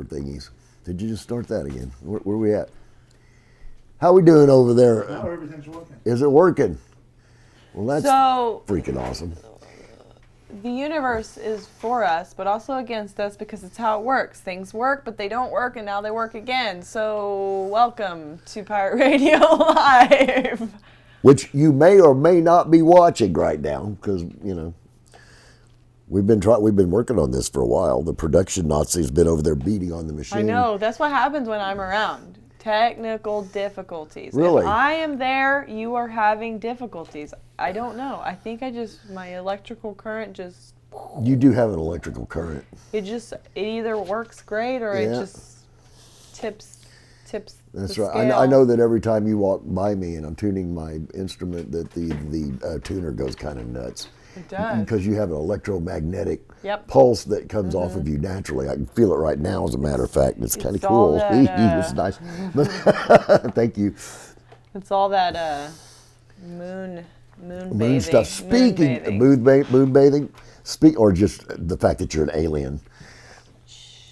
thingies. Did you just start that again? Where we at? How we doing over there? Now everything's working. Is it working? Well, that's So freaking awesome. the universe is for us, but also against us because it's how it works. Things work, but they don't work, and now they work again. So welcome to Pirate Radio Live. Which you may or may not be watching right now, because we've been working on this for a while. The production Nazi's been over there beating on the machine. I know. That's what happens when I'm around. Technical difficulties. Really? If I am there, you are having difficulties. I don't know. I think my electrical current just... You do have an electrical current. It either works great or it Yeah. just tips That's the right. scale. I know that every time you walk by me and I'm tuning my instrument, that the tuner goes kind of nuts. It does. Because you have an electromagnetic Yep. pulse that comes off of you naturally. I can feel it right now, as a matter of fact. It's kind of all cool. that, It's nice. Thank you. It's all that moon bathing. Stuff. Speaking of moon bathing, or just the fact that you're an alien.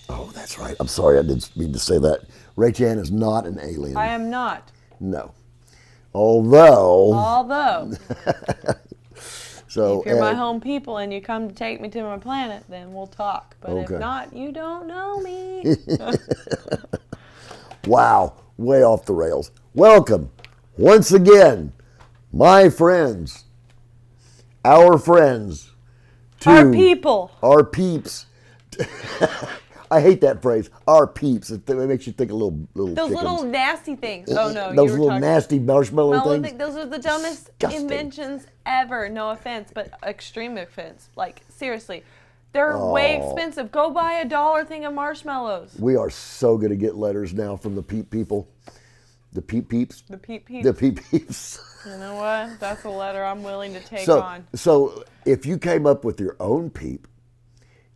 Oh, that's right. I'm sorry, I didn't mean to say that. Ray Chan is not an alien. I am not. No. Although. So, if you're my home people and you come to take me to my planet, then we'll talk. But Okay. if not, you don't know me. Wow, way off the rails. Welcome, once again, my friends, our friends, to Our people. our peeps. I hate that phrase, our peeps. It makes you think of little Those chickens. little nasty things. Oh no, Those you were little talking. nasty marshmallow things. Those are the dumbest Disgusting. inventions ever. No offense, but extreme offense. Like seriously, they're way expensive. Go buy a $1 thing of marshmallows. We are so good at get letters now from the peep people. The peep peeps. The peep peep. The peep peeps. You know what? That's a letter I'm willing to take So, on. so if you came up with your own peep,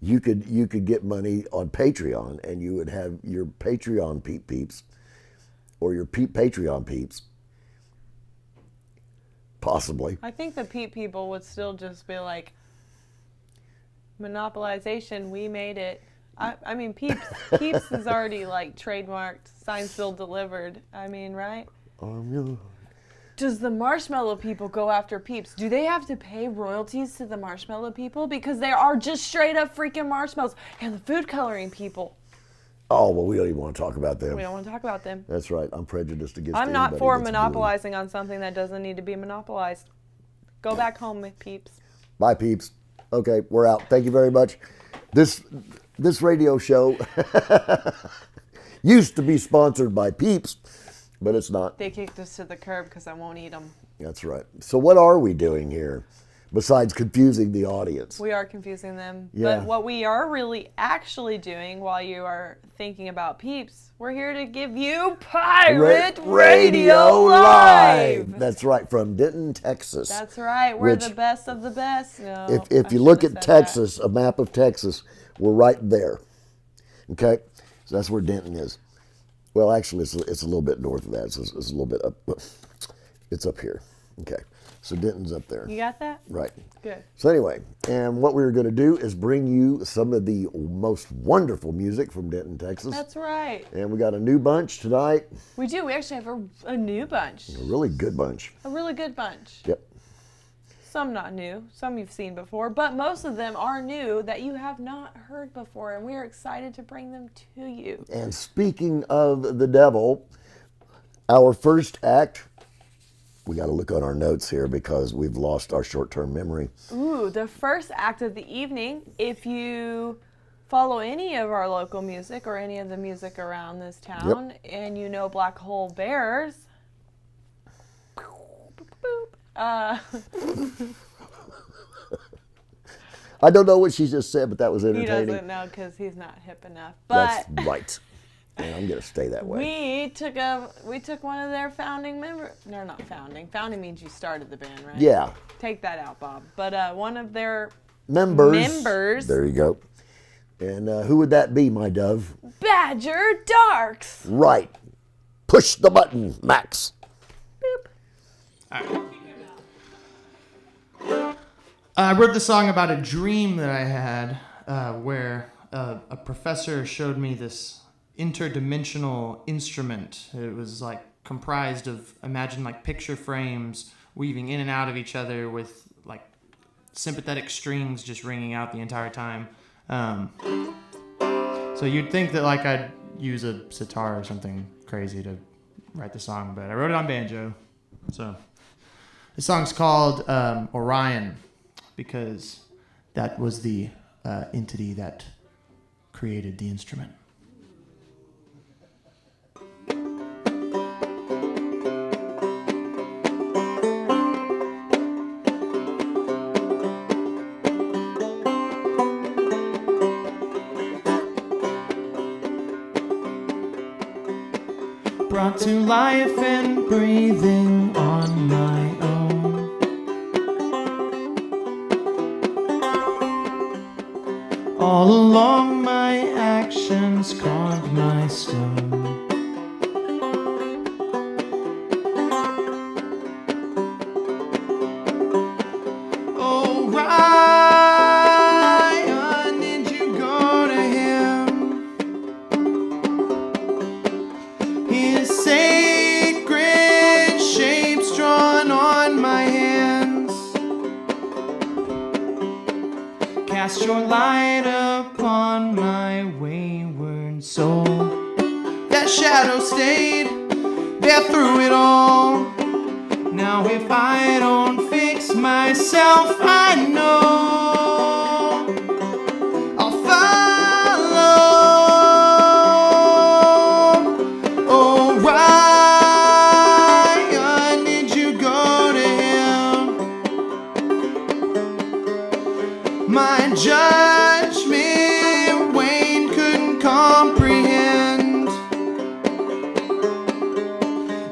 you could get money on Patreon, and you would have your Patreon peeps, or your Patreon peeps, possibly. I think the peep people would still just be like, monopolization, we made it. I mean, Peeps is already like trademarked, signed, sealed, delivered. I mean, right? Does the marshmallow people go after Peeps? Do they have to pay royalties to the marshmallow people? Because they are just straight up freaking marshmallows. And the food coloring people. Oh, well, we don't even want to talk about them. We don't want to talk about them. That's right. I'm prejudiced against I'm not anybody for that's monopolizing on something that doesn't need to be monopolized. Go back home with Peeps. Bye, peeps. Okay, we're out. Thank you very much. This radio show used to be sponsored by Peeps, but it's not. They kicked us to the curb because I won't eat them. That's right. So what are we doing here besides confusing the audience? We are confusing them. Yeah. But what we are really actually doing while you are thinking about Peeps, we're here to give you Pirate Radio Live. That's right, from Denton, Texas. That's right. We're Which- the best of the best. No, If I you look shouldn't at have said Texas, a map of Texas, we're right there. Okay? So that's where Denton is. Well, actually, it's a little bit north of that. It's a little bit up. It's up here. Okay. So Denton's up there. that. You got that? Right. Good. So anyway, and what we're going to do is bring you some of the most wonderful music from Denton, Texas. That's right. And we got a new bunch tonight. We do. We actually have a new bunch. A really good bunch. A really good bunch. Yep. Some not new, some you've seen before, but most of them are new that you have not heard before, and we are excited to bring them to you. And speaking of the devil, our first act, we got to look on our notes here because we've lost our short-term memory. Ooh, the first act of the evening, if you follow any of our local music or any of the music around this town, and you know Black Hole Bears, I don't know what she just said, but that was he entertaining. doesn't know because he's not hip enough. But That's right. And I'm going to stay that way. we took one of their founding members. No, not founding. Founding means you started the band, right? Yeah. Take that out, Bob. But one of their Members. There you go. And who would that be, my dove? Badger Darks. Right. Push the button, Max. I wrote the song about a dream that I had where a professor showed me this interdimensional instrument. It was like comprised of, imagine like picture frames weaving in and out of each other with like sympathetic strings just ringing out the entire time. So you'd think that like I'd use a sitar or something crazy to write the song, but I wrote it on banjo. So the song's called Orion, because that was the entity that created the instrument. Brought to life and breathing on my own. All along my actions carved my stone. Orion, did you go to him? His sacred shapes drawn on my hands. Cast your light upon my wayward soul. That shadow stayed there through it all. Now if I don't fix myself, I know I'll follow. Orion, did you go to him? My judgment Wayne couldn't comprehend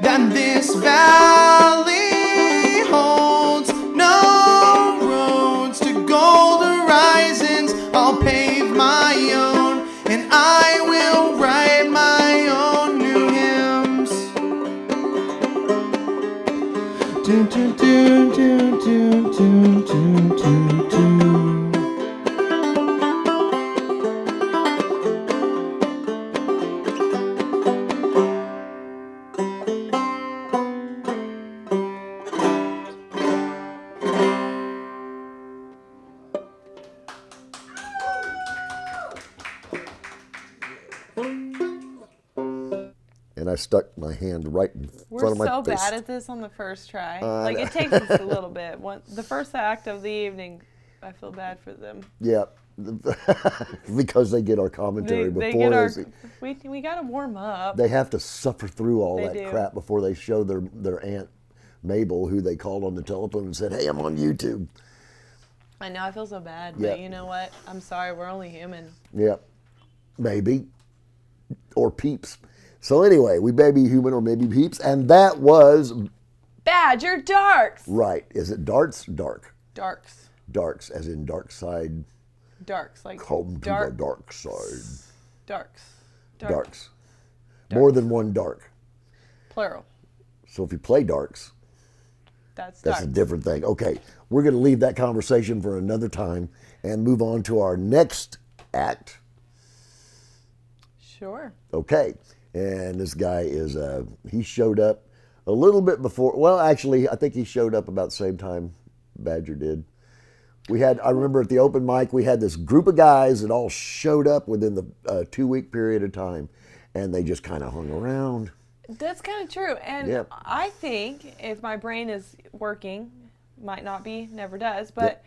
that this valley holds no roads to gold horizons. I'll pave my own, and I will write my own new hymns. Do do do do do do do do do. And I stuck my hand right in We're front of my so face. bad at this on the first try. Like, it takes us a little bit. The first act of the evening, I feel bad for them. Yeah, because they get our commentary They before get our. they, We gotta warm up. they have to suffer through all They that do. crap before they show their aunt Mabel, who they called on the telephone and said, "Hey, I'm on YouTube." I know, I feel so bad, Yeah. but you know what? I'm sorry, we're only human. Yep, maybe, or peeps. So anyway, we may be human or maybe peeps, and that was Badger Darks! right. Is it darts? Dark. Darks. Darks, as in dark side. Darks. Like, Come to the dark side. Darks. Darks. More than one dark. Plural. So if you play darks, That's that's dark. a different thing. Okay, we're going to leave that conversation for another time and move on to our next act. Sure. Okay, and this guy is, he showed up a little bit before, well, actually, I think he showed up about the same time Badger did. I remember at the open mic, we had this group of guys that all showed up within the 2-week period of time, and they just kind of hung around. That's kind of true. And Yep. I think if my brain is working, might not be, never does, but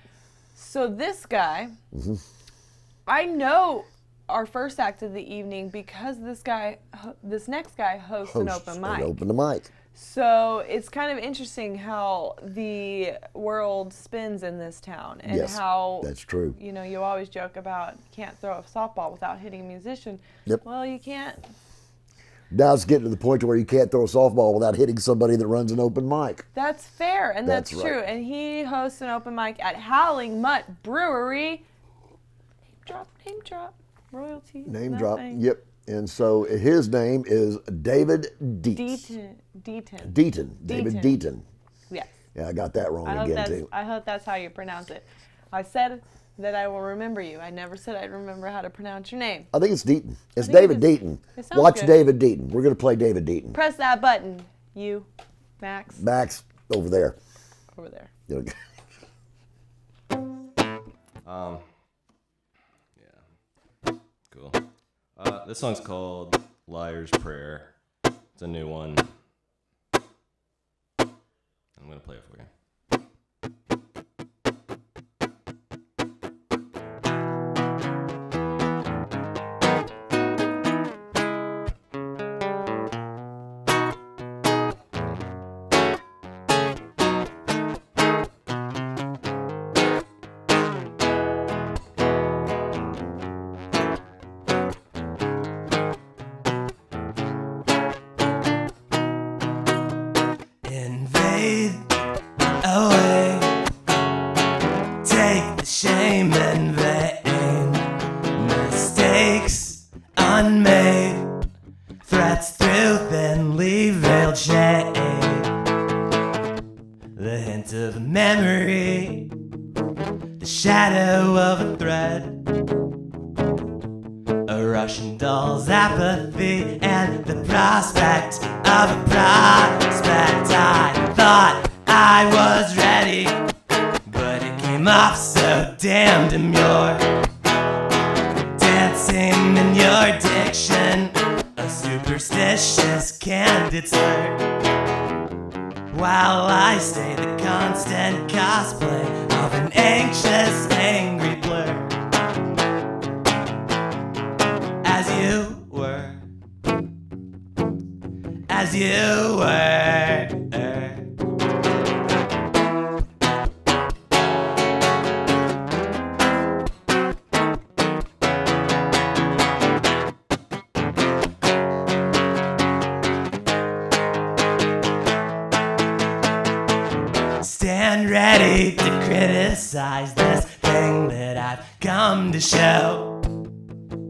so this guy, I know our first act of the evening because this next guy hosts an open mic. Open the mic. So it's kind of interesting how the world spins in this town, and Yes, how that's true. You know, you always joke about you can't throw a softball without hitting a musician. Yep. Well, you can't. Now it's getting to the point to where you can't throw a softball without hitting somebody that runs an open mic. That's fair, and that's That's true. right. And he hosts an open mic at Howling Mutt Brewery. Name drop, royalty. Name drop. nothing. Yep. And so his name is David Dietz. Deaton. Deaton. David Deaton. Yes. Yeah, I got that wrong I hope again too. I hope that's how you pronounce it. I said that I will remember you. I never said I'd remember how to pronounce your name. I think it's Deaton. It's think it David is. Deaton. It sounds Watch good. David Deaton. We're going to play David Deaton. Press that button, you, Max, Max, over there. over there. Okay. Yeah. Cool. This song's called Liar's Prayer. It's a new one. I'm going to play it for you. Invade away, take the shame and vain, mistakes unmade, threats through thinly veiled shade, the hint of a memory, the shadow of a thread, a Russian doll's apathy, and the prospect of a prospect. I thought I was ready, but it came off so damn demure. Dancing in your diction, a superstitious candid slur, while I stay the constant cosplay of an anxious, angry blur. As you were, as you were. Stand ready to criticize this thing that I've come to show.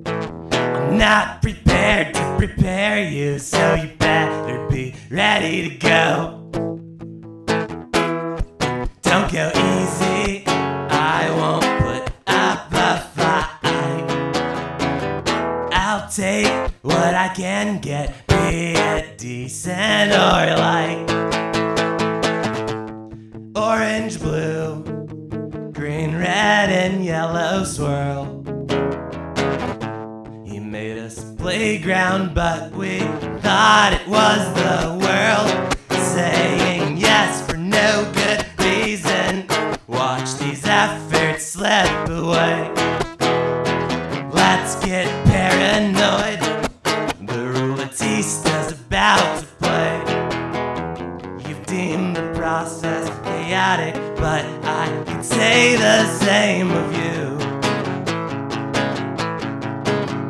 I'm not prepared to prepare you, so you better be ready to go. Don't go easy, I won't put up a fight. I'll take what I can get, be it decent or light. Orange, blue, green, red, and yellow swirl. He made us a playground, but we thought it was the world. Saying yes for no good reason. Watch these efforts slip away. Let's get paranoid. The rouletista's about to play. You've deemed the process chaotic, but I can say the same of you.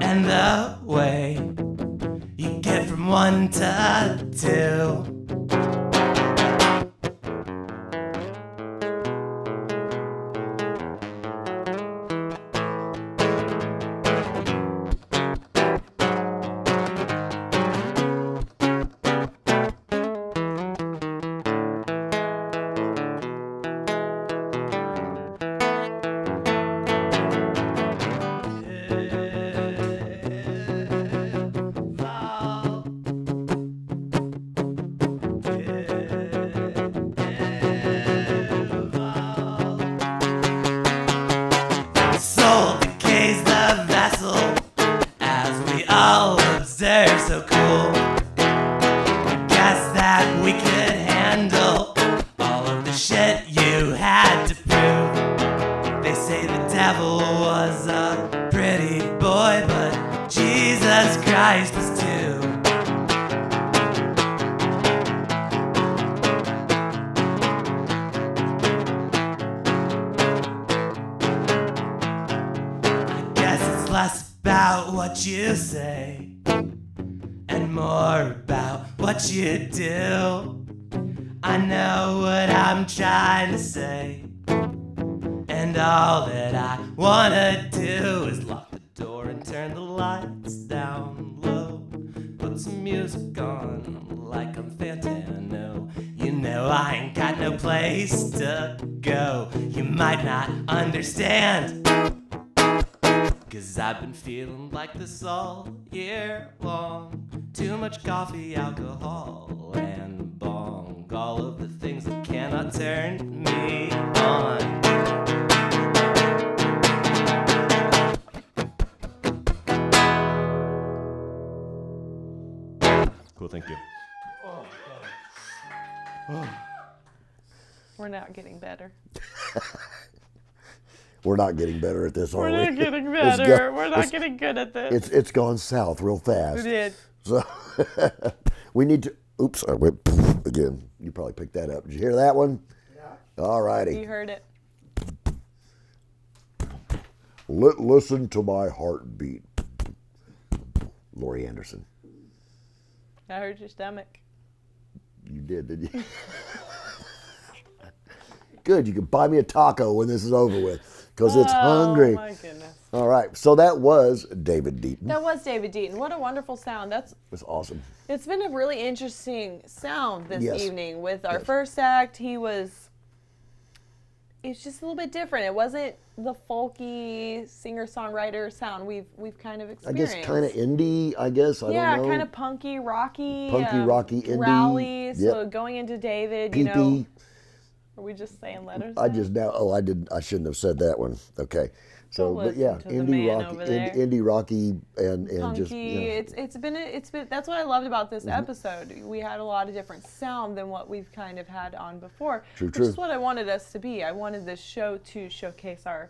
And the way you get from 1 to 2. Soul decays the vessel, as we all observe so cool. Guess that we could handle all of the shit you had to prove. They say the devil was a pretty boy, but Jesus Christ was too. Guess it's less about what you say and more about what you do. I know what I'm trying to say, and all that I wanna do is lock the door and turn the lights down low. Put some music on like I'm Fantano. You know I ain't got no place to go. You might not understand. 'Cause I've been feeling like this all year long. Too much coffee, alcohol, and bong. All of the things that cannot turn me on. Cool, thank you. We're not getting better. We're not getting better at this, are We're we? not getting It's better. go- We're not getting good at this. It's gone south real fast. We did. So we need to. Oops, I went poof again. You probably picked that up. Did you hear that one? Yeah. All righty. You heard it. Listen to my heartbeat. Laurie Anderson. I heard your stomach. You did, didn't you? Good. You can buy me a taco when this is over with, because it's hungry. Oh my goodness. All right. So that was David Deaton. That was David Deaton. What a wonderful sound. It's awesome. It's been a really interesting sound this Yes. evening with our Yes. first act. It's just a little bit different. It wasn't the folky singer-songwriter sound we've kind of I experienced. guess kind of indie. I guess I yeah, don't know. kind of punky, rocky. Rocky, indie. Rowley. So Yep. going into David, Pee-pee. are we just saying letters? I now? just now. Oh, I didn't. I shouldn't have said that one. Okay. So, Go but yeah, listen to the indie man rocky, over there. indie rocky, and Punky. just you know, It's been that's what I loved about Mm-hmm. this episode. We had a lot of different sound than what we've kind of had on before. True, which true. is what I wanted us to be. I wanted this show to showcase our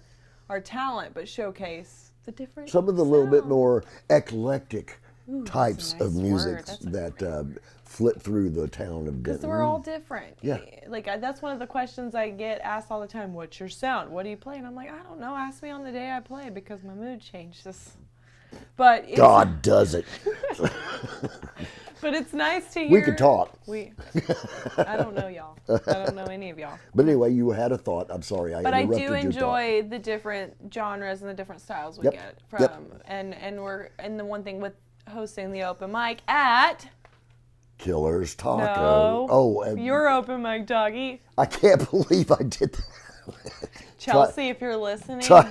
talent, but showcase the different some of the little bit sounds. more eclectic types nice of music word. That's a that flit through the town of Because Denton. we're all different. Yeah. That's one of the questions I get asked all the time. What's your sound? What do you play? And I'm like, I don't know. Ask me on the day I play because my mood changes. But it's, God does it. But it's nice to hear. We could talk. I don't know y'all. I don't know any of y'all. But anyway, you had a thought. I'm sorry, I But I interrupted do your thought. enjoy the different genres and the different styles we Yep. get from, Yep. and the one thing with hosting the open mic at Killer's Taco. no, Oh, and your open mic, doggy. I can't believe I did that. Chelsea, if you're listening, try-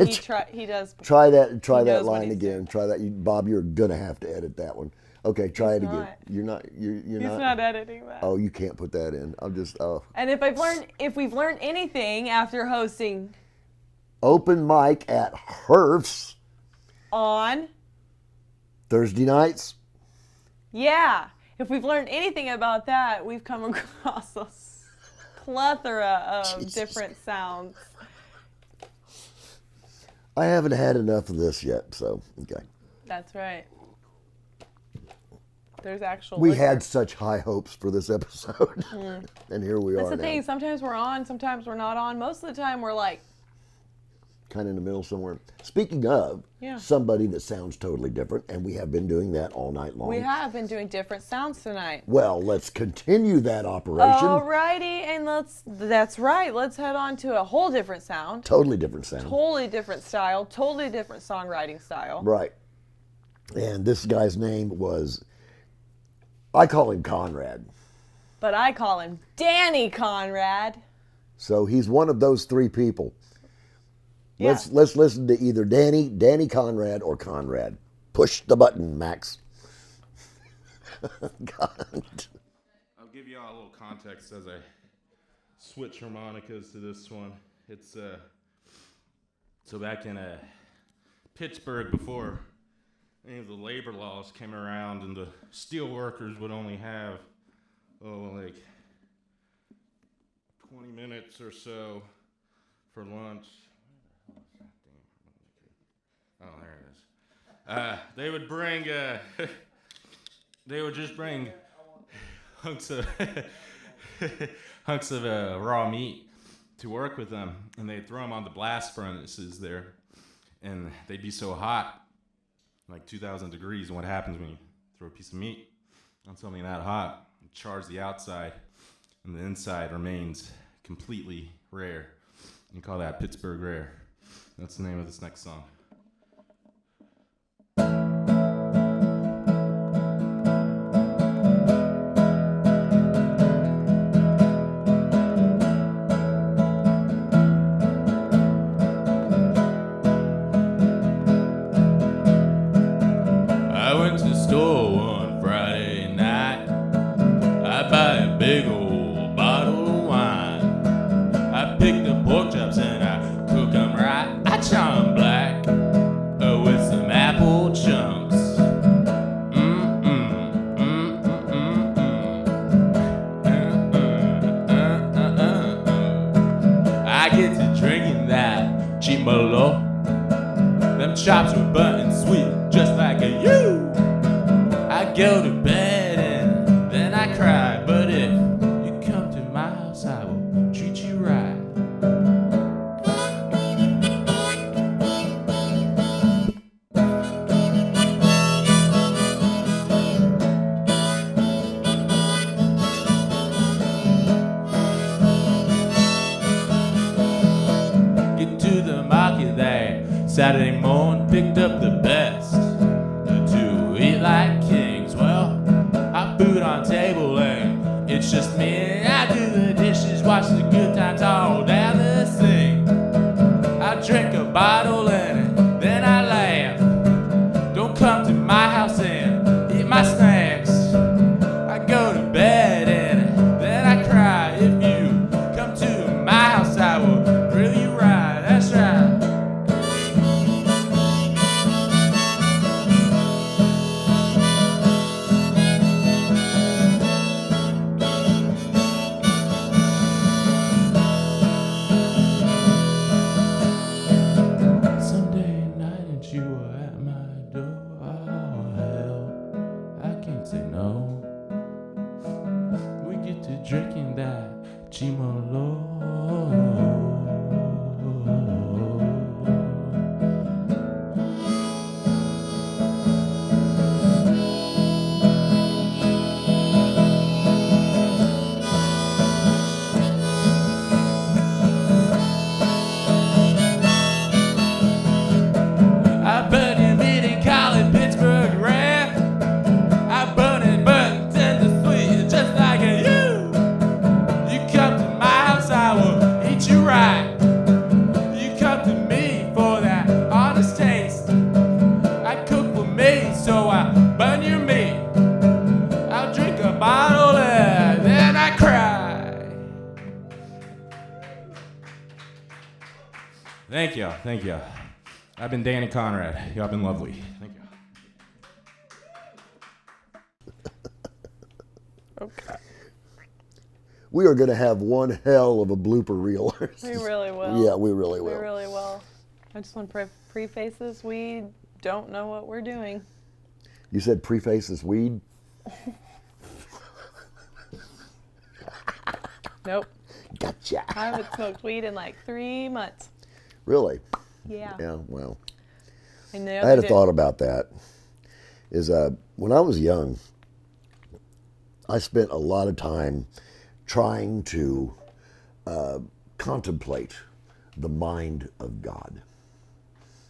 he does. Try that. Try He that knows what line he's again. Try that. Bob, you're gonna have to edit that one. Okay, try it again. not. You're not. You're He's not. not editing that. Oh, you can't put that in. I'm just. Oh. And if we've learned anything after hosting Open mic at Herf's on, Thursday nights. yeah, if we've learned anything about that, we've come across a plethora of different sounds. I haven't had enough of this yet, so okay. That's right. There's actual. We liquor. had such high hopes for this episode, and here we That's are the now, thing. Sometimes we're on, sometimes we're not on. Most of the time, we're like, kind of in the middle somewhere. Speaking of Yeah. somebody that sounds totally different, and we have been doing that all night long. we have been doing different sounds tonight. Well, let's continue that operation. Alrighty, and that's right. Let's head on to a whole different sound, Totally different sound. totally different style, totally different songwriting style. Right. And this guy's name was, I call him Conrad. But I call him Danny Conrad. So he's one of those three people. Yeah. Let's listen to either Danny Conrad, or Conrad. Push the button, Max. God. I'll give you all a little context as I switch harmonicas to this one. It's so back in Pittsburgh, before any of the labor laws came around, and the steel workers would only have like 20 minutes or so for lunch. Oh, there it is. They would bring they would just bring hunks of raw meat to work with them, and they'd throw them on the blast furnaces there, and they'd be so hot, like 2,000 degrees. And what happens when you throw a piece of meat on something that hot? It chars the outside, and the inside remains completely rare. You call that Pittsburgh rare. That's the name of this next song. big old bottle of wine. I pick the pork chops and I cook 'em right. I chop 'em black with some apple chunks. I get to drinking that chimolo. Them chops were burnt and sweet, just like a you. I go to bed and then I cry, but if you come to my house, I will treat you right. Get to the market there Saturday morning, picked up the best to eat like kings. Well, I food on table and it's just me. I do the dishes, watch the good times all down the sink. I drink a bottle and then I laugh. Don't come to my house and eat my snacks. I go to bed and then I cry. If you come to my house, I will grill you right. That's right. Sunday night and you were at my door. Oh hell, I can't say no. We get to drinking that chimolo. I burn your meat and call it Pittsburgh Red. I burn it, burn tender sweet, just like a you. You come to my house, I will eat you right. You come to me for that honest taste. I cook for me, so I burn your meat. I'll drink a bottle and then I cry. Thank you, thank you. I've been Danny Conrad. Y'all been lovely. Thank you. Okay. We are going to have one hell of a blooper reel. We really will. Yeah, we really will. We really will. I just want to preface this. We don't know what we're doing. You said preface is weed? Nope. Gotcha. I haven't smoked weed in like 3 months. Really? Yeah. Yeah, well. And the I other had a day- thought about that. Is when I was young, I spent a lot of time trying to contemplate the mind of God.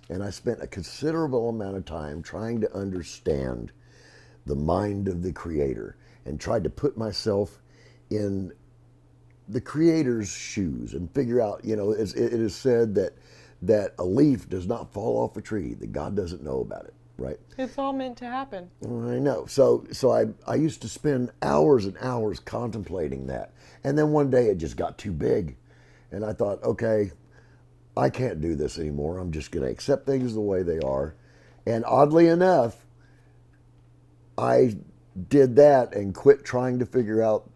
And I spent a considerable amount of time trying to understand the mind of the Creator and tried to put myself in the Creator's shoes and figure out, it is said that a leaf does not fall off a tree, that God doesn't know about it, right? It's all meant to happen. I know. So I used to spend hours and hours contemplating that. And then one day it just got too big. And I thought, okay, I can't do this anymore. I'm just going to accept things the way they are. And oddly enough, I did that and quit trying to figure out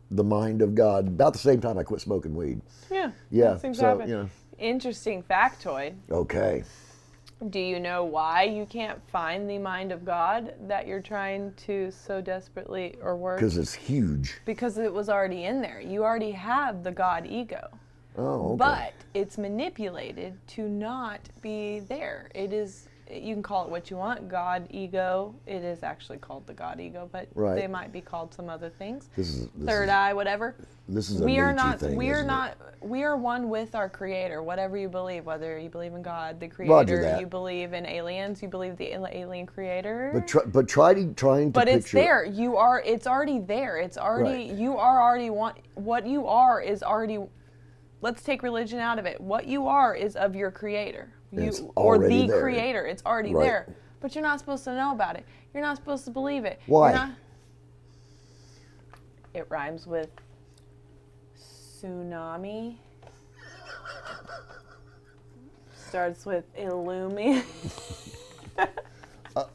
the mind of God about the same time I quit smoking weed. Yeah. Yeah. That seems to So, happen. Interesting factoid. Okay. Do you know why you can't find the mind of God that you're trying to so desperately or work? Because it's huge. Because it was already in there. You already have the God ego. Oh, okay. But it's manipulated to not be there. It is, you can call it what you want, God ego. It is actually called the God ego, but Right. they might be called some other things. This Third eye, whatever. This is a We are Nietzsche not. thing, We are isn't it? not. We are one with our Creator. Whatever you believe, whether you believe in God, the Roger Creator, that. you believe in aliens, you believe the alien Creator. But trying to But picture. it's there. You are. It's already there. It's already. Right. You are already what you are is already. Let's take religion out of it. What you are is of your Creator. It's Or already the there. Creator. It's already Right. there. But you're not supposed to know about it. You're not supposed to believe it. Why? You're not, It rhymes with tsunami. Starts with illumi.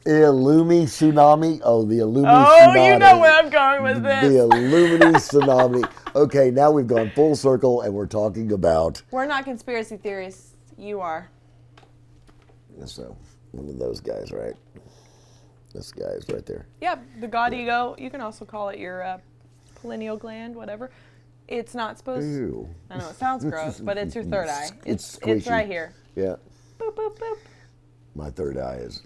Illumi tsunami. Oh, the Illumi Oh, tsunami. you know where I'm going with The this. Illumini tsunami. Okay, now we've gone full circle and we're talking about. We're not conspiracy theorists. You are. So, one of those guys, right? This guy's right there. Yep, the God ego. You can also call it your pineal gland, whatever. It's not supposed. Ew. I know it sounds gross, but it's your third eye. It's It's squishy. right here. Yeah. Boop boop boop. My third eye is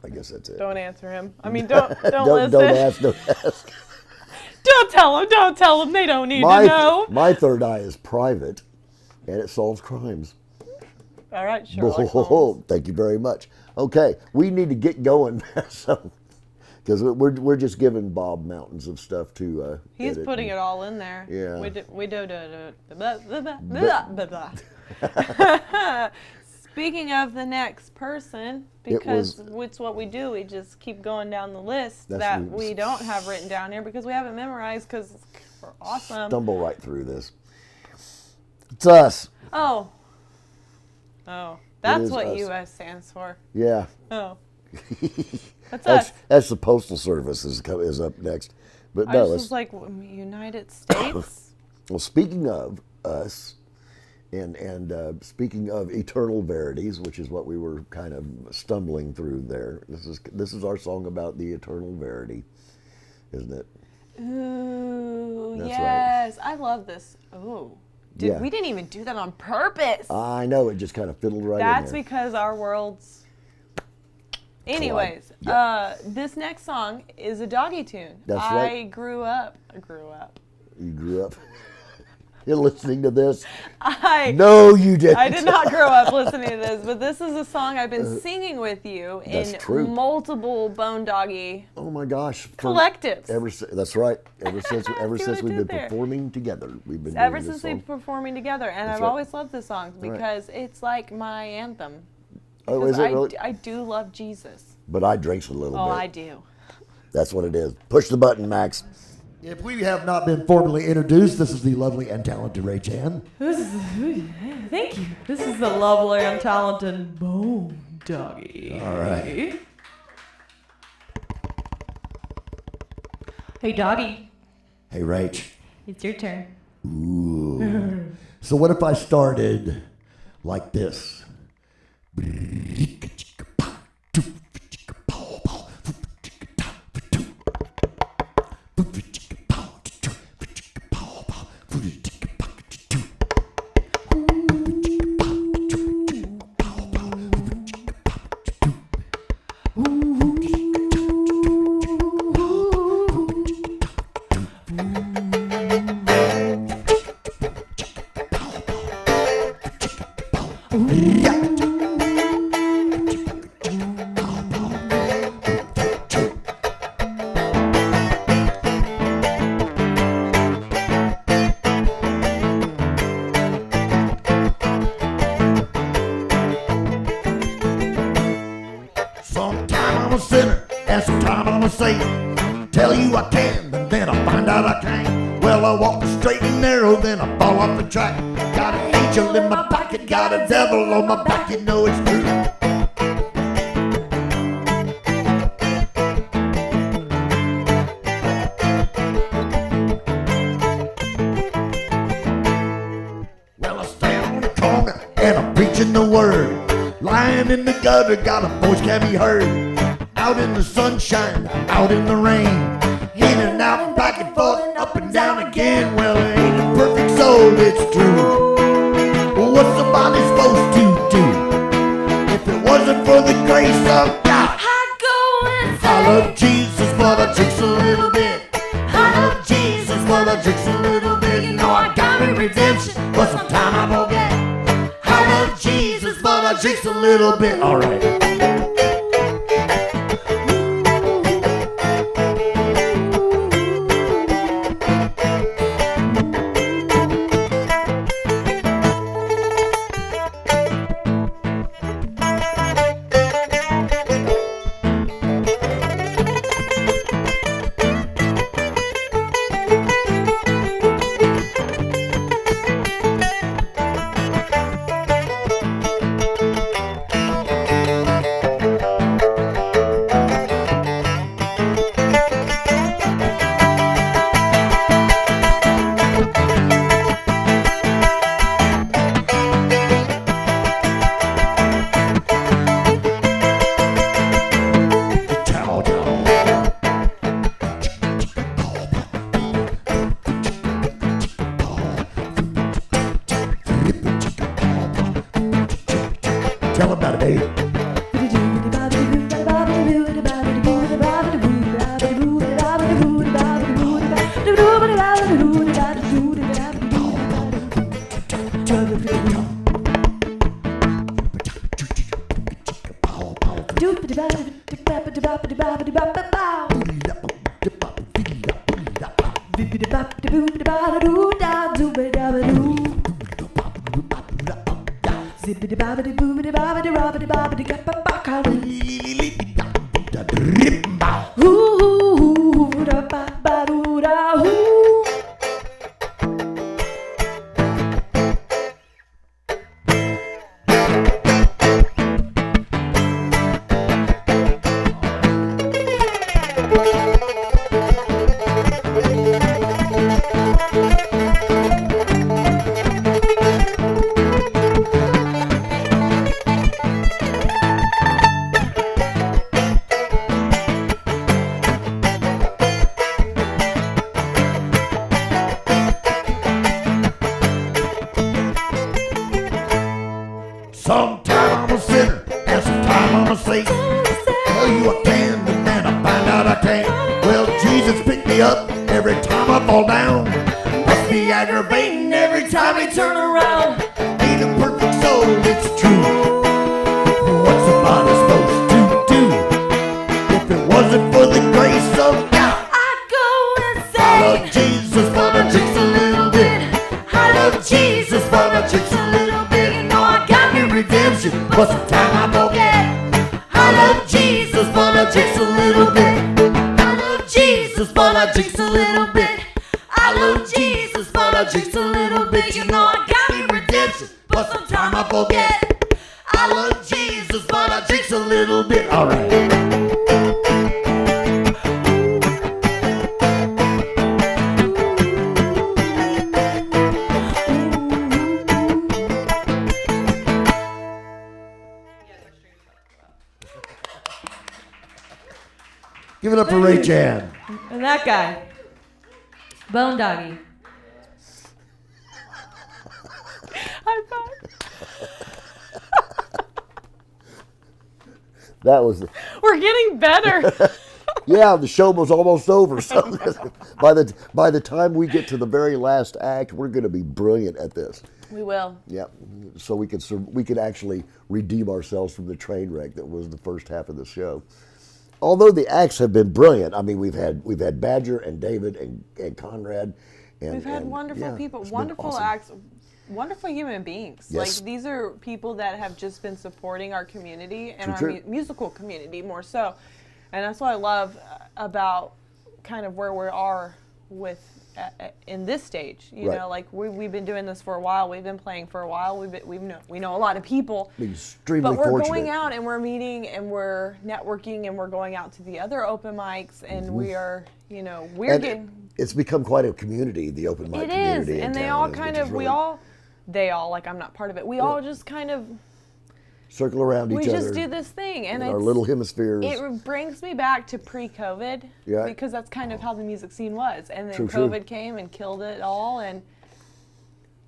I guess that's it. Don't answer him. I mean, don't don't listen. ask. Don't ask. Don't tell them. Don't tell them. They don't need to My know. my third eye is private, and it solves crimes. All right, Sherlock Holmes. Thank you very much. Okay, we need to get going, so because we're just giving Bob mountains of stuff to. He's edit putting and- it all in there. Yeah. We do. Blah, blah, blah, blah, blah. Speaking of the next person, because it's what we do, we just keep going down the list That's that what- we don't have written down here because we haven't memorized because we're awesome. Stumble right through this. It's us. Oh, that's is what us. U.S. stands for. Yeah. Oh, that's us. That's the Postal Service is up next. But I no, was let's, just like United States. well, speaking of us, and speaking of eternal verities, which is what we were kind of stumbling through there. This is our song about the eternal verity, isn't it? Ooh, That's right. yes, I love this. Ooh, dude, Yeah. we didn't even do that on purpose. I know, it just kind of fiddled right That's in there. because our worlds. Anyways, Yeah. this next song is a doggy tune. That's I right. grew up. You grew up. You're listening to this? I No, you didn't. I did not grow up listening to this, but this is a song I've been singing with you That's in true. multiple Bone Doggy Oh my gosh. collectives. That's right. Ever since See what I we've been did there? performing together, we've been Ever doing this since we've song. been performing together, and That's I've right. always loved this song because it's like my anthem. Oh, Because is it really? I do love Jesus. But I drinks a little Oh, bit. I do. That's what it is. Push the button, Max. If we have not been formally introduced, this is the lovely and talented Ray Chan. Thank you. This is the lovely and talented Bone Doggy. All right. Hey, doggy, Hey, Rach. it's your turn. Ooh. So what if I started like this? Sometime I'm a sinner, and sometime I'm a saint. Tell you I can, but then I find out I can't. Well, I walk the straight and narrow, then I fall off the track. Got an angel in my pocket, got a devil on my back, you know it's true. Well, I stand on the corner and I'm preaching the word. Lying in the gutter, got a voice can be heard. Out in the sunshine, out in the rain. In and out, back and forth, up and down again. Well, it ain't a perfect soul, it's true. Well, what's somebody supposed to do? If it wasn't for the grace of God. I go and I love Jesus, but I drinks a little bit. I love Jesus, but I drinks a little bit. You know I got me redemption, but sometime I forget. I love Jesus, but I drinks a little bit. All right. Sometime I'm a sinner, and sometime I'm a saint. Tell you I can, and then I find out I can't. Well, Jesus picked me up every time I fall down. Must be aggravating every time he turn around. Ain't a perfect soul, it's true. What's somebody supposed to do? If it wasn't for the grace of God, I go I insane. love Jesus, but I just a little bit. I love Jesus, but I just a little bit. You know I got me redemption, but sometimes I forget. I love Jesus, but I just a little bit. I love Jesus, but I just a little bit. I love Jesus, but I just a little bit. You know I got me redemption, but sometimes I forget. I love Jesus, but I just a little bit. All right. Give it up for Ray Jan. And that guy, Bone Doggy. High five. That was, We're getting better. yeah, the show was almost over. So by the time we get to the very last act, we're going to be brilliant at this. We will. Yep. So we could actually redeem ourselves from the train wreck that was the first half of the show. Although the acts have been brilliant, I mean we've had Badger and David and Conrad, and We've had and, wonderful yeah, people, it's been wonderful awesome. acts, wonderful human beings. Yes. Like these are people that have just been supporting our community and True, our true. musical community more so, and that's what I love about kind of where we are with in this stage. You Right. know, like we've been doing this for a while. We've been playing for a while. We know a lot of people. Extremely But we're fortunate. going out and we're meeting and we're networking and we're going out to the other open mics and we are, you know, we're And getting. it's become quite a community, the open mic It is, community. in and they town, all which kind is of, really they all, like I'm not part of it. We all just kind of, circle around we each other. just do this thing, and in our it's, little hemispheres. it brings me back to pre-COVID, Yeah. because that's kind of how the music scene was, and then True, true. COVID came and killed it all, and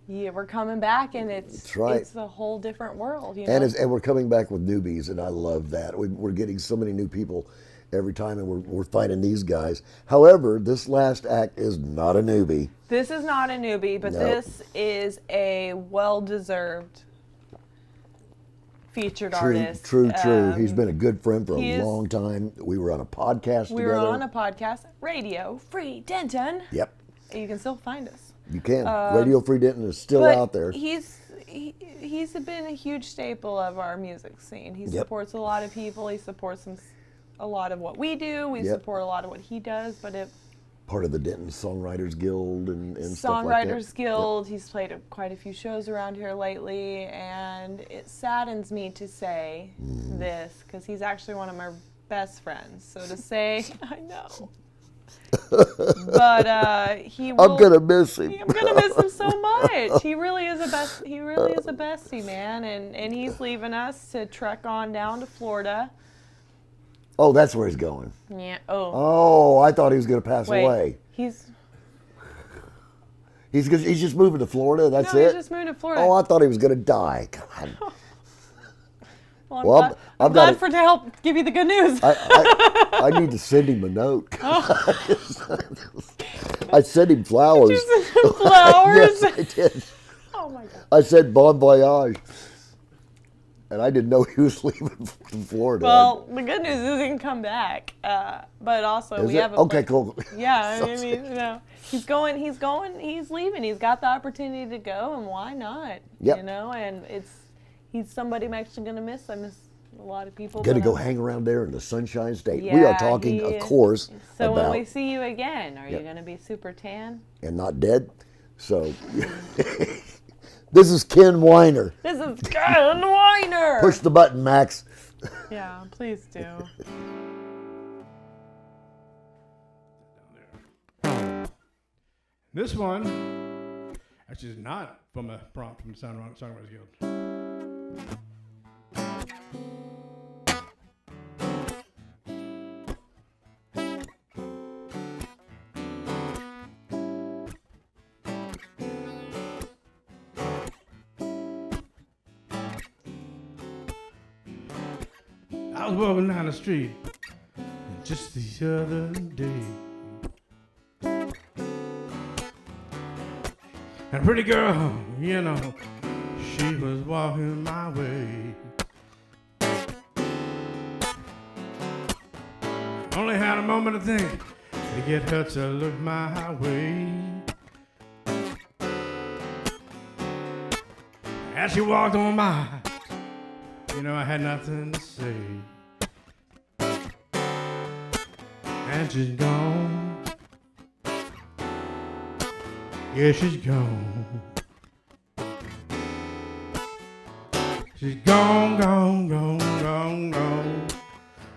yeah, we're coming back, and That's right. it's a whole different world, you know. And we're coming back with newbies, and I love that. We're getting so many new people every time, and we're finding these guys. However, this last act is not a newbie. This is not a newbie, but No. this is a well-deserved featured artist. True. He's been a good friend for he a is- long time. We were on a podcast We together. were on a podcast, Radio Free Denton. Yep, You can still find us. you can. Radio Free Denton is still But out there. he's been a huge staple of our music scene. He Yep. supports a lot of people. He supports a lot of what we do. We Yep. support a lot of what he does. But it Part of the Denton Songwriters Guild and stuff like that. Songwriters Guild. He's played quite a few shows around here lately, and it saddens me to say Mm-hmm. this because he's actually one of my best friends. So to say, I know. But he will. I'm gonna miss him. I'm gonna miss him so much. He really is a best. He really is a bestie, man. And he's leaving us to trek on down to Florida. Oh, that's where he's going. Yeah. Oh. Oh, I thought he was gonna pass Wait. away. He's He's just moving to Florida. That's no. it. He just moved to Florida. Oh, I thought he was gonna die. God. well, I'm well, glad, I'm I've got glad to help give you the good news. I need to send him a note. I sent him flowers. You sent him flowers? Yes, I did. Oh my God. I said bon voyage. And I didn't know he was leaving from Florida. Well, the good news is he can come back. But also Is we it? have a Okay, cool. Yeah, I mean, you know, he's leaving. He's got the opportunity to go, and why not? Yep. You know, and he's somebody I'm actually gonna miss. I miss a lot of people. Gonna but go I'm- hang around there in the Sunshine State. Yeah, We are talking, he of is. course, So about when we see you again, are Yep. you gonna be super tan? and not dead. So this is Ken Weiner. This is Ken Weiner. Push the button, Max. Yeah, please do. This one actually is not from a prompt from the Songwriters Guild. I was walking down the street just the other day. And a pretty girl, you know, she was walking my way. Only had a moment to think to get her to look my way. As she walked on by, you know, I had nothing to say. And she's gone. Yeah, she's gone. She's gone, gone, gone, gone, gone.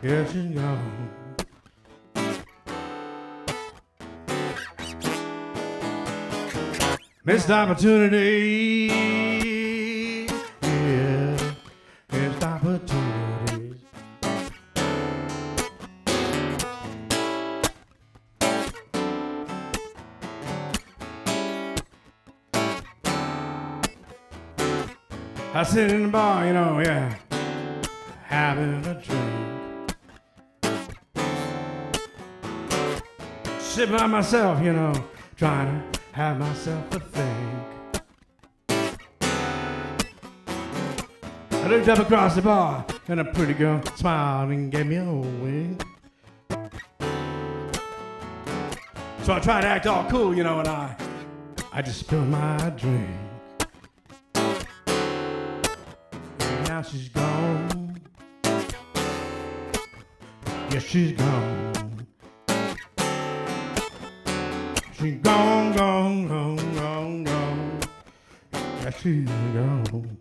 Yeah, she's gone. Missed opportunity. Yeah, missed opportunities. I sit in the bar, you know, yeah, having a drink. Sit by myself, you know, trying to have myself a think. I looked up across the bar, and a pretty girl smiled and gave me a wink. So I tried to act all cool, you know, and I just spilled my drink. Now she's gone. Yeah, she's gone. She's gone, gone, gone, gone, gone. Yeah, she's gone.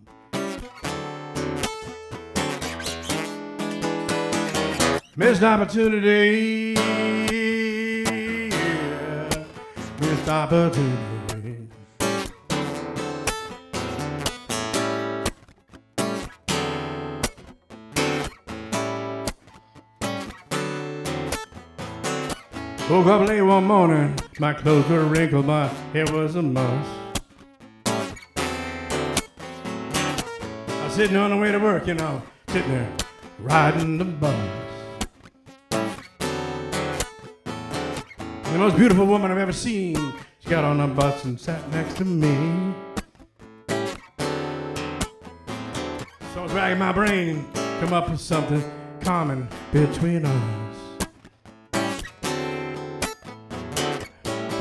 Missed opportunity. Yeah, missed opportunity. Woke up late one morning, my clothes were wrinkled, my hair was a mess. I was sitting on the way to work, you know, sitting there, riding the bus. The most beautiful woman I've ever seen, she got on the bus and sat next to me. So I was racking my brain, come up with something common between us.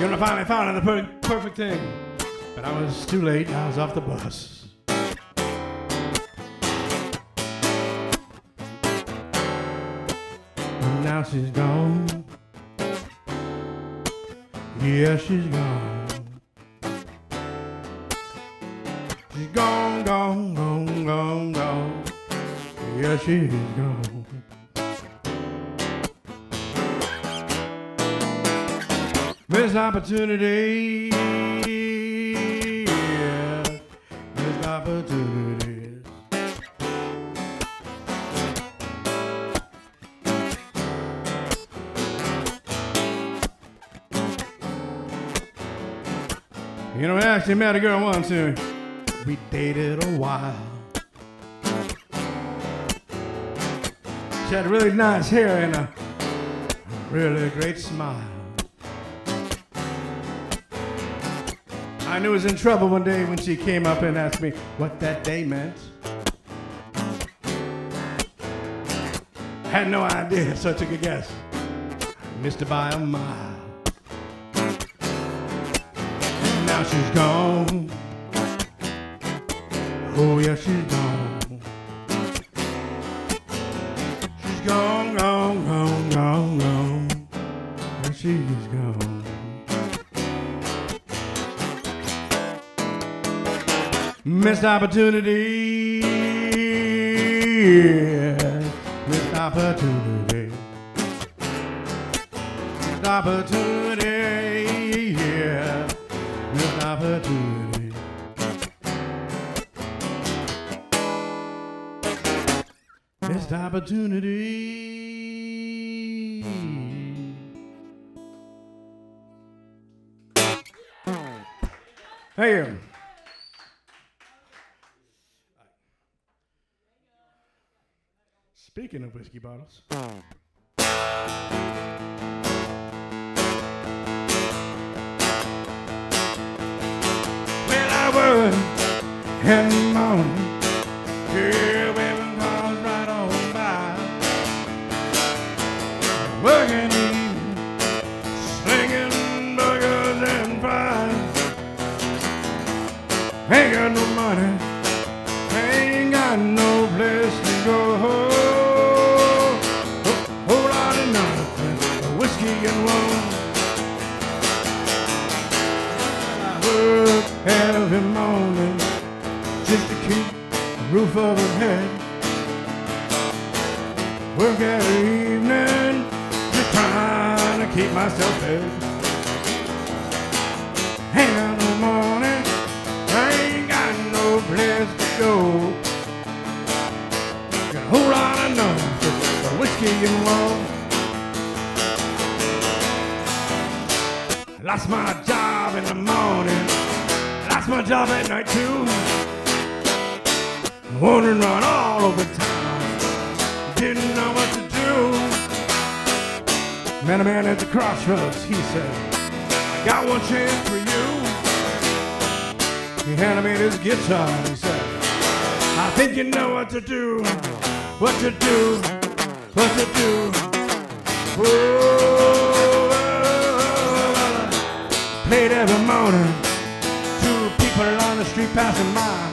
You know, I finally found the perfect thing, but I was too late. I was off the bus. And now she's gone. Yeah, she's gone. She's gone, gone, gone, gone, gone. Yeah, she's gone. Missed opportunity, yeah, missed opportunities. You know, I actually met a girl once and we dated a while. She had really nice hair and a really great smile. I knew I was in trouble one day when she came up and asked me what that day meant. Had no idea, so I took a guess. Missed her by a mile. Now she's gone. Oh yeah, she's gone. She's gone, gone, gone, gone, gone. There she's gone. Missed opportunity. Missed opportunity. Missed opportunity. Yeah. Missed opportunity. Missed opportunity. Thank you. Speaking of whiskey bottles. Well, I work in the morning. Yeah, baby, calls right on by. Working evening, slinging burgers and fries. Ain't got no money, ain't got no place to go. Whole lot of nothing, whiskey and rum. I work every morning just to keep a roof over her head. Work every evening, just trying to keep myself fed. Ain't got no money, I ain't got no place to go. Got a whole lot of nothing, whiskey and rum. Lost my job in the morning, lost my job at night too. Wandering around all over town, didn't know what to do. Met a man at the crossroads, he said, I got one chance for you. He handed me his guitar, he said, I think you know what to do, what to do, what to do. Whoa, played every morning to people on the street passing by.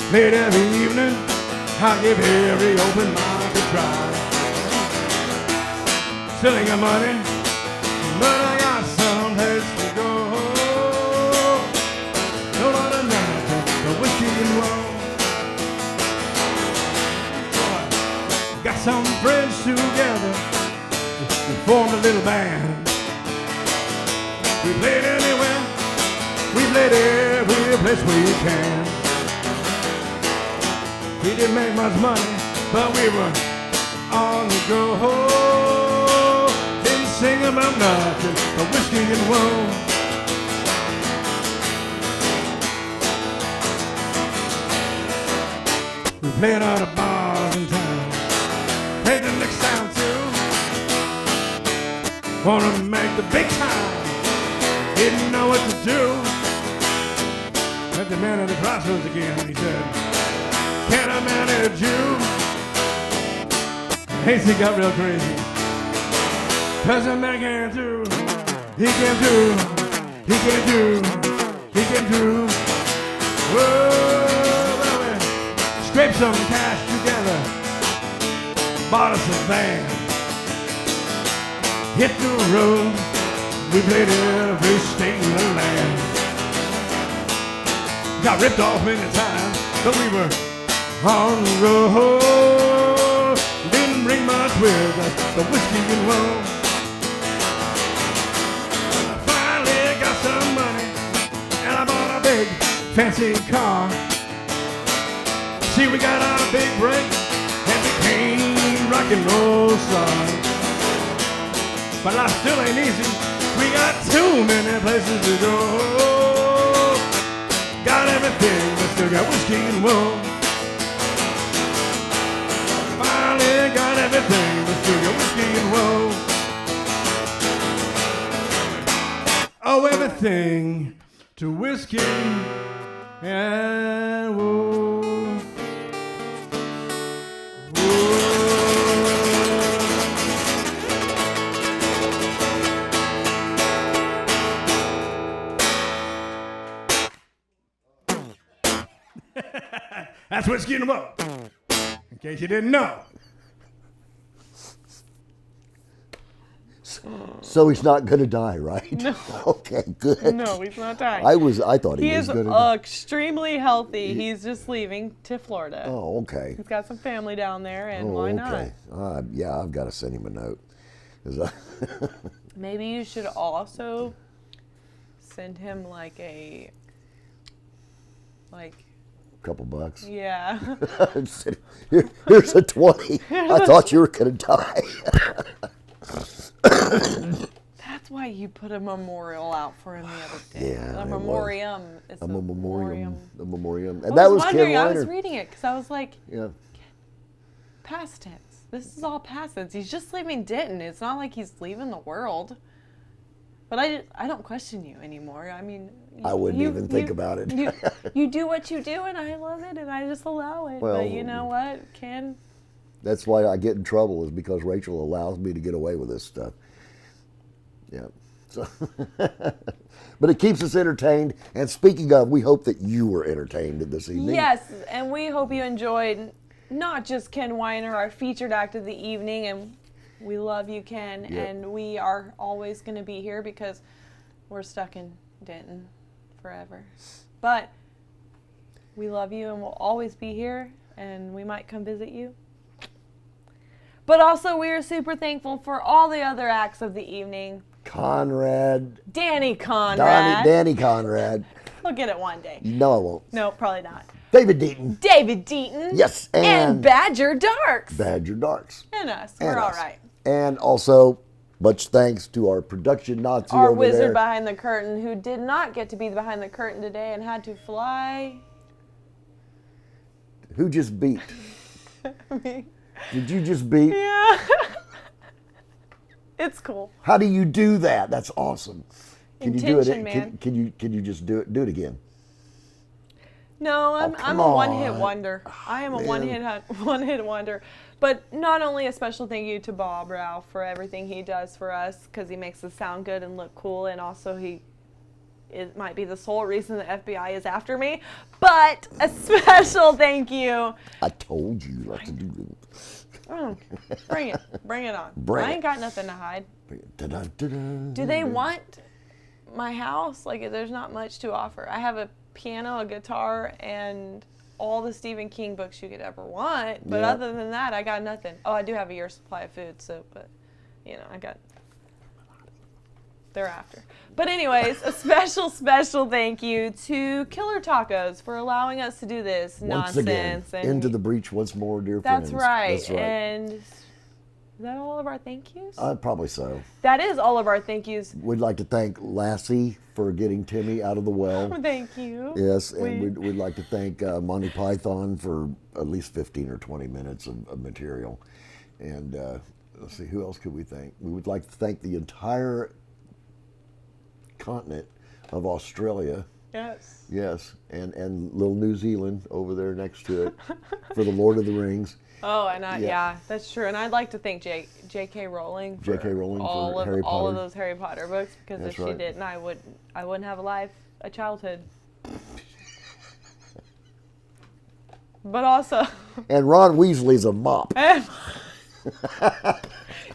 Played every evening, I give every open mic a try. Still ain't got money, but I got someplace to go. No lot of nothing, but whiskey and rum. Got some friends together, we formed a little band. We played anywhere, we played every place we can. We didn't make much money, but we were on the go. Didn't sing about nothing but whiskey and rum. We played out of bars in town, played the next town too. Wanted to make the big time, didn't know what to do. Met the man at the crossroads again, and he said, can I manage you? Hasty got real crazy, 'cause a man came through. He came through, he came through, he came through. Whoa, baby. Scraped some cash together, bought us a van, hit the road. We played every state in the land. Got ripped off many times, but we were on the road. Didn't bring much with us, the whiskey and rum. I finally got some money, and I bought a big fancy car. See, we got our big break and became rock and roll stars. But life still ain't easy, we got too many places to go. Got everything, but still got whiskey and rum. Finally got everything, but still got whiskey and rum. Oh, everything to whiskey and rum. Whoa. That's Whiskey in the Boat. In case you didn't know. So he's not going to die, right? No. Okay, good. No, he's not dying. I thought he He was is going to. extremely healthy. He's just leaving to Florida. Oh, okay. He's got some family down there, and Oh, why not? okay. Yeah, I've got to send him a note. 'Cause Maybe you should also send him like a couple bucks. yeah. Here's a 20. I thought you were going to die. That's why you put a memorial out for him the other day. Yeah, A it memoriam. It's A memoriam. A memoriam. I And that was wondering, Ken I was Weiner. reading it because I was like, Yeah. past tense. This is all past tense. He's just leaving Denton. It's not like he's leaving the world. But I don't question you anymore. I mean, I wouldn't even think about it. you do what you do, and I love it, and I just allow it. Well, but you know what, Ken? That's why I get in trouble, is because Rachel allows me to get away with this stuff. Yeah. So, but it keeps us entertained. And speaking of, we hope that you were entertained this evening. Yes, and we hope you enjoyed not just Ken Weiner, our featured act of the evening, and we love you, Ken, Yep. and we are always going to be here because we're stuck in Denton forever. But we love you, and we'll always be here, and we might come visit you. But also, we are super thankful for all the other acts of the evening. Conrad. Danny Conrad. Danny Conrad. We'll get it one day. No, I won't. No, probably not. David Deaton. David Deaton. Yes, And Badger Darks. Badger Darks. And us. And We're all us. right. And also, much thanks to our production Nazi Our over wizard there. behind the curtain, who did not get to be behind the curtain today and had to fly. Who just beat? Me. Did you just beat? Yeah. It's cool. How do you do that? That's awesome. Can you do it? Intention, man. Can you just do it? Do it again. No, I'm come a one-hit on. wonder. I am a man. one-hit wonder. But not only a special thank you to Bob Ralph for everything he does for us, because he makes us sound good and look cool, and also it might be the sole reason the FBI is after me. But a special thank you. I told you not to do that. Oh, bring it on. Bring I it. ain't got nothing to hide. Da-da-da-da. Do they want my house? Like, there's not much to offer. I have a piano, a guitar, and all the Stephen King books you could ever want. But Yeah. other than that, I got nothing. Oh, I do have a year's supply of food, so, but, you know, I got thereafter. But anyways, a special thank you to Killer Tacos for allowing us to do this Once nonsense. again, into the breach once more, dear That's friends. right. That's right. And is that all of our thank yous? Probably so. That is all of our thank yous. We'd like to thank Lassie for getting Timmy out of the well. Thank you. Yes, and we'd like to thank Monty Python for at least 15 or 20 minutes of material. And let's see, who else could we thank? We would like to thank the entire continent of Australia. Yes. Yes, and little New Zealand over there next to it for the Lord of the Rings. Oh, and Yeah. yeah, that's true. And I'd like to thank J.K. Rowling for J.K. Rowling for all of Harry all of Potter. those Harry Potter books, because That's if she right. didn't, I wouldn't have a childhood. But also, And Ron Weasley's a mop.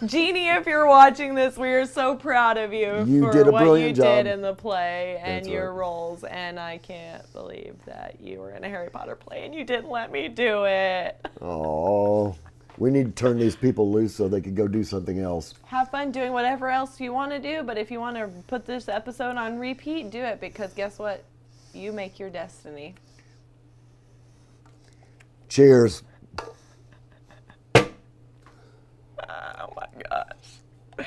Jeannie, if you're watching this, we are so proud of you, You for did a what you brilliant job. did in the play and That's your right. roles. And I can't believe that you were in a Harry Potter play and you didn't let me do it. Oh, we need to turn these people loose so they can go do something else. Have fun doing whatever else you want to do, but if you want to put this episode on repeat, do it, because guess what? You make your destiny. Cheers. Oh my gosh.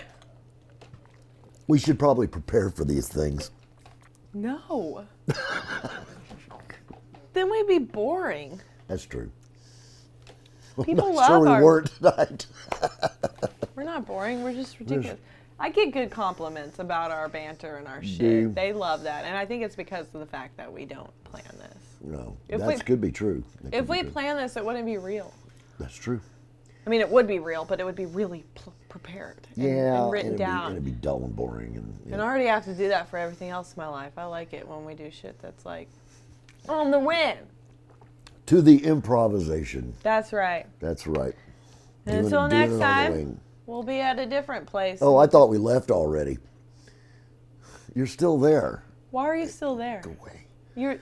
We should probably prepare for these things. No. Then we'd be boring. That's true. People I'm love sure we our. weren't tonight. We're not boring. We're just ridiculous. I get good compliments about our banter and our shit. you? They love that, and I think it's because of the fact that we don't plan this. No, If that we- could be true. That If could be we true. plan this, it wouldn't be real. That's true. I mean, it would be real, but it would be really prepared and, Yeah, and written it'd down. Be dull and boring. And I already have to do that for everything else in my life. I like it when we do shit that's like on the whim. To the improvisation. That's right. That's right. And Doing until it- doing next it on the time, wing. we'll be at a different place. Oh, I thought we left already. You're still there. Why are you still there? Go away. You're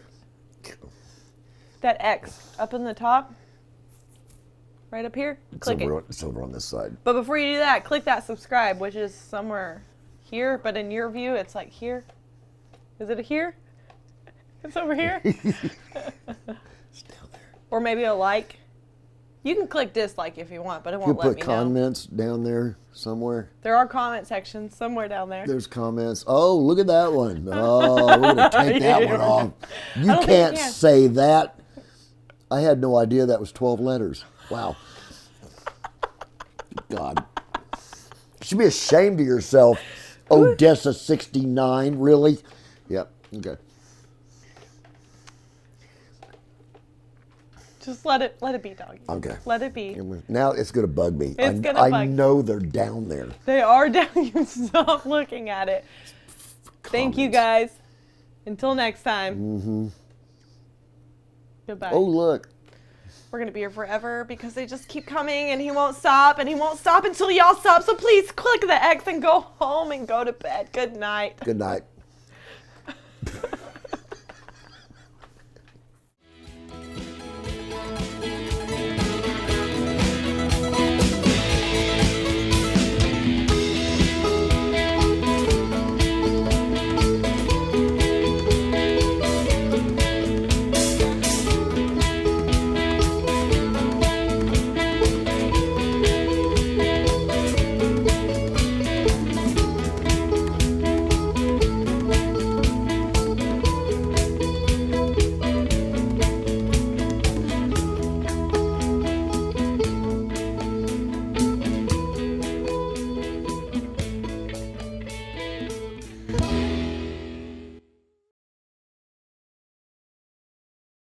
that X up in the top, right up here. Click it. It's over on this side. But before you do that, click that subscribe, which is somewhere here, but in your view, it's like here. Is it here? It's over here. It's down there. Or maybe a like. You can click dislike if you want, but it You won't let put me know. comments down there somewhere. There are comment sections somewhere down there. There's comments. Oh, look at that one. Oh, we're gonna take that one off. You don't think can't you can. say that. I had no idea that was 12 letters. Wow. God. You should be ashamed of yourself. Odessa 69, really? Yep. Okay. Just let it be, doggy. Okay. Let it be. Now it's gonna bug me. It's gonna I bug you. know they're down there. They are down. You stop looking at it. Thank you guys. Until next time. Mm-hmm. Goodbye. Oh, look. We're gonna be here forever because they just keep coming and he won't stop until y'all stop. So please click the X and go home and go to bed. Good night. Good night.